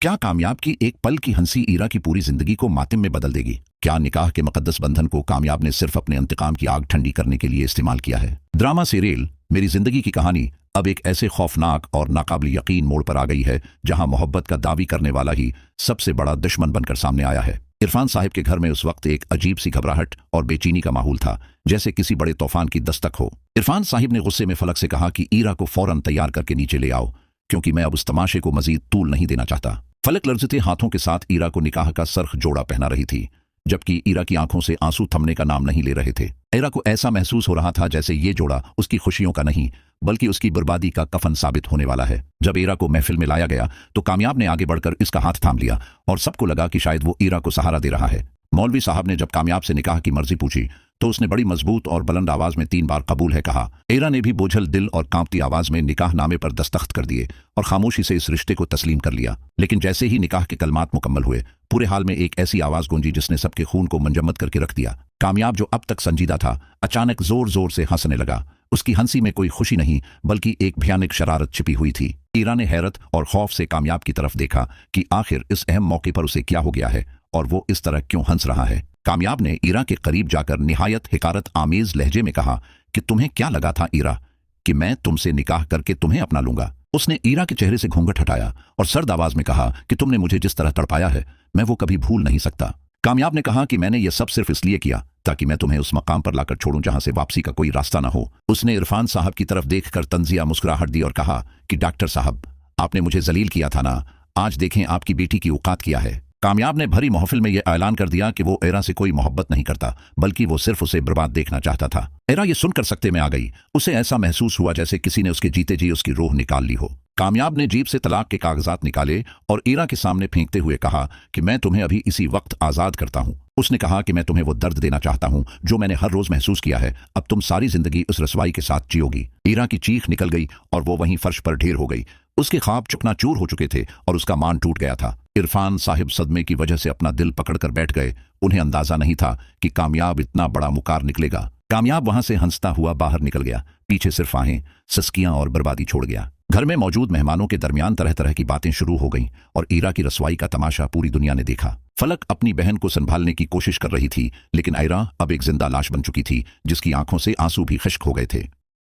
क्या कामयाब की एक पल की हंसी ईरा की पूरी जिंदगी को मातिम में बदल देगी? क्या निकाह के मुकद्दस बंधन को कामयाब ने सिर्फ अपने इंतकाम की आग ठंडी करने के लिए इस्तेमाल किया है? ड्रामा सीरियल मेरी जिंदगी की कहानी अब एक ऐसे खौफनाक और नाकाबिल यकीन मोड़ पर आ गई है जहां मोहब्बत का दावी करने वाला ही सबसे बड़ा दुश्मन बनकर सामने आया है। इरफान साहिब के घर में उस वक्त एक अजीब सी घबराहट और बेचैनी का माहौल था, जैसे किसी बड़े तूफान की दस्तक हो। इरफान साहिब ने गुस्से में फलक से कहा कि ईरा को फौरन तैयार करके नीचे ले आओ, क्योंकि मैं अब उस तमाशे को मजीद तूल नहीं देना चाहता। फलक लर्जते हाथों के साथ ईरा को निकाह का सर्ख जोड़ा पहना रही थी, जबकि ईरा की आंखों से आंसू थमने का नाम नहीं ले रहे थे। ईरा को ऐसा महसूस हो रहा था जैसे ये जोड़ा उसकी खुशियों का नहीं बल्कि उसकी बर्बादी का कफन साबित होने वाला है। जब ईरा को महफिल में लाया गया तो कामयाब ने आगे बढ़कर इसका हाथ थाम लिया और सबको लगा कि शायद वो ईरा को सहारा दे रहा है। मौलवी साहब ने जब कामयाब से निकाह की मर्जी पूछी तो उसने बड़ी मजबूत और बुलंद आवाज में 3 बार कबूल है कहा। ईरा ने भी बोझल दिल और कांपती आवाज में निकाह नामे पर दस्तखत कर दिए और खामोशी से इस रिश्ते को तस्लीम कर लिया। लेकिन जैसे ही निकाह के कलमात मुकम्मल हुए, पूरे हाल में एक ऐसी आवाज गूंजी जिसने सबके खून को मंजमद करके रख दिया। कामयाब, जो अब तक संजीदा था, अचानक जोर जोर से हंसने लगा। उसकी हंसी में कोई खुशी नहीं बल्कि एक भयानक शरारत छिपी हुई थी। ईरा ने हैरत और खौफ से कामयाब की तरफ देखा कि आखिर इस अहम मौके पर उसे क्या हो गया है और वो इस तरह क्यों हंस रहा है। कामयाब ने ईरा के करीब जाकर निहायत हिकारत आमेज लहजे में कहा कि तुम्हें क्या लगा था ईरा कि मैं तुमसे निकाह करके तुम्हें अपना लूंगा? उसने ईरा के चेहरे से घूंघट हटाया और सर्द आवाज में कहा कि तुमने मुझे जिस तरह तड़पाया है मैं वो कभी भूल नहीं सकता। कामयाब ने कहा कि मैंने ये सब सिर्फ इसलिए किया ताकि मैं तुम्हें उस मकाम पर लाकर छोड़ूं जहां से वापसी का कोई रास्ता ना हो। उसने इरफान साहब की तरफ देखकर तंजिया मुस्कुराहट दी और कहा कि डॉक्टर साहब, आपने मुझे जलील किया था ना, आज देखें आपकी बेटी की औकात क्या है। कामयाब ने भरी महफिल में यह ऐलान कर दिया कि वो ईरा से कोई मोहब्बत नहीं करता बल्कि वो सिर्फ उसे बर्बाद देखना चाहता था। ईरा ये सुनकर सकते में आ गई। उसे ऐसा महसूस हुआ जैसे किसी ने उसके जीते जी उसकी रूह निकाल ली हो। कामयाब ने जेब से तलाक के कागजात निकाले और ईरा के सामने फेंकते हुए कहा कि मैं तुम्हें अभी इसी वक्त आजाद करता हूं। उसने कहा कि मैं तुम्हें वो दर्द देना चाहता हूं जो मैंने हर रोज महसूस किया है। अब तुम सारी जिंदगी उस रसवाई के साथ जियोगी। ईरा की चीख निकल गई और वो वहीं फर्श पर ढेर हो गई। उसके ख्वाब चकनाचूर हो चुके थे और उसका मान टूट गया था। इरफान साहिब सदमे की वजह से अपना दिल पकड़कर बैठ गए। उन्हें अंदाजा नहीं था कि कामयाब इतना बड़ा मुकार निकलेगा। कामयाब वहां से हंसता हुआ बाहर निकल गया, पीछे सिर्फ आहें, सस्कियां और बर्बादी छोड़ गया। घर में मौजूद मेहमानों के दरमियान तरह तरह की बातें शुरू हो गईं और ईरा की रसवाई का तमाशा पूरी दुनिया ने देखा। फलक अपनी बहन को संभालने की कोशिश कर रही थी, लेकिन ईरा अब एक जिंदा लाश बन चुकी थी जिसकी आंखों से आंसू भी खश्क हो गए थे।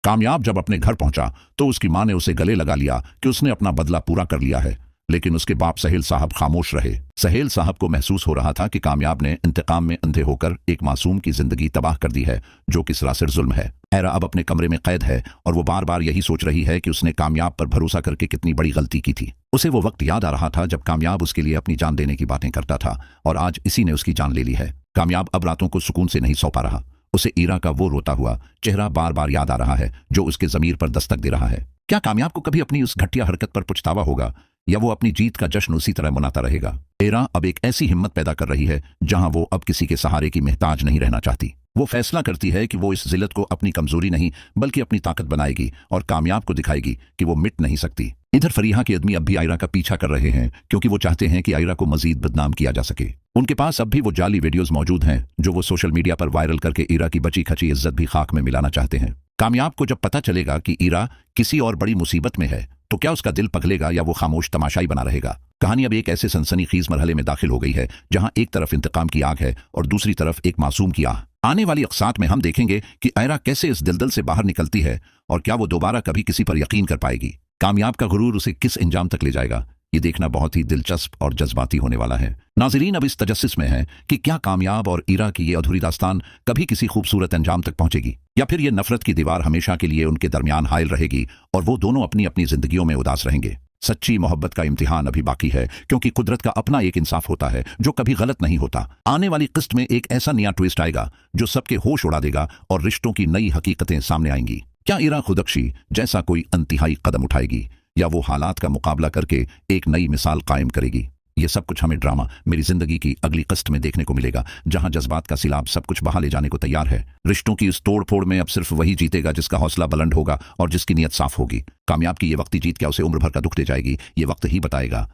कामयाब जब अपने घर पहुंचा तो उसकी मां ने उसे गले लगा लिया कि उसने अपना बदला पूरा कर लिया है, लेकिन उसके बाप सहेल साहब खामोश रहे। सहेल साहब को महसूस हो रहा था कि कामयाब ने इंतकाम में अंधे होकर एक मासूम की जिंदगी तबाह कर दी है, जो कि सरासर जुल्म है। ईरा अब अपने कमरे में कैद है और वो बार बार यही सोच रही है कि उसने कामयाब पर भरोसा करके कितनी बड़ी गलती की थी। उसे वो वक्त याद आ रहा था जब कामयाब उसके लिए अपनी जान देने की बातें करता था और आज इसी ने उसकी जान ले ली है। कामयाब अब रातों को सुकून से नहीं सो पा रहा। उसे ईरा का वो रोता हुआ चेहरा बार बार याद आ रहा है जो उसके जमीर पर दस्तक दे रहा है। क्या कामयाब को कभी अपनी उस घटिया हरकत पर पछतावा होगा या वो अपनी जीत का जश्न उसी तरह मनाता रहेगा? ईरा अब एक ऐसी हिम्मत पैदा कर रही है जहां वो अब किसी के सहारे की मोहताज नहीं रहना चाहती। वो फैसला करती है कि वो इस जिल्लत को अपनी कमजोरी नहीं बल्कि अपनी ताकत बनाएगी और कामयाब को दिखाएगी कि वो मिट नहीं सकती। इधर फरीहा के आदमी अब भी ईरा का पीछा कर रहे हैं क्योंकि वो चाहते हैं कि ईरा को मजीद बदनाम किया जा सके। उनके पास अब भी वो जाली वीडियोस मौजूद हैं जो वो सोशल मीडिया पर वायरल करके ईरा की बची खची इज्जत भी खाक में मिलाना चाहते हैं। कामयाब को जब पता चलेगा कि ईरा किसी और बड़ी मुसीबत में है तो क्या उसका दिल पगलेगा या वो खामोश तमाशाई बना रहेगा? कहानी अब एक ऐसे सनसनीखेज मरहले में दाखिल हो गई है जहां एक तरफ इंतकाम की आग है और दूसरी तरफ एक मासूम की आह। आने वाली अक़सात में हम देखेंगे कि ईरा कैसे इस दलदल से बाहर निकलती है और क्या वो दोबारा कभी किसी पर यकीन कर पाएगी। कामयाब का गुरूर उसे किस इंजाम तक ले जाएगा, ये देखना बहुत ही दिलचस्प और जज्बाती होने वाला है। नाज़रीन अब इस तजस्सुस में है कि क्या कामयाब और ईरा की ये अधूरी दास्तान कभी किसी खूबसूरत अंजाम तक पहुंचेगी या फिर ये नफरत की दीवार हमेशा के लिए उनके दरमियान हायल रहेगी और वो दोनों अपनी अपनी जिंदगियों में उदास रहेंगे। सच्ची मोहब्बत का इम्तिहान अभी बाकी है क्योंकि कुदरत का अपना एक इंसाफ होता है जो कभी गलत नहीं होता। आने वाली किस्त में एक ऐसा नया ट्विस्ट आएगा जो सबके होश उड़ा देगा और रिश्तों की नई हकीकतें सामने आएंगी। क्या ईरा खुदकशी जैसा कोई इंतहाई कदम उठाएगी या वो हालात का मुकाबला करके एक नई मिसाल कायम करेगी? ये सब कुछ हमें ड्रामा मेरी जिंदगी की अगली किस्त में देखने को मिलेगा, जहां जज्बात का सिलाब सब कुछ बहा ले जाने को तैयार है। रिश्तों की इस तोड़ फोड़ में अब सिर्फ वही जीतेगा जिसका हौसला बुलंद होगा और जिसकी नीयत साफ होगी। कामयाब की ये वक्ती जीत क्या उसे उम्र भर का दुख दे जाएगी, ये वक्त ही बताएगा।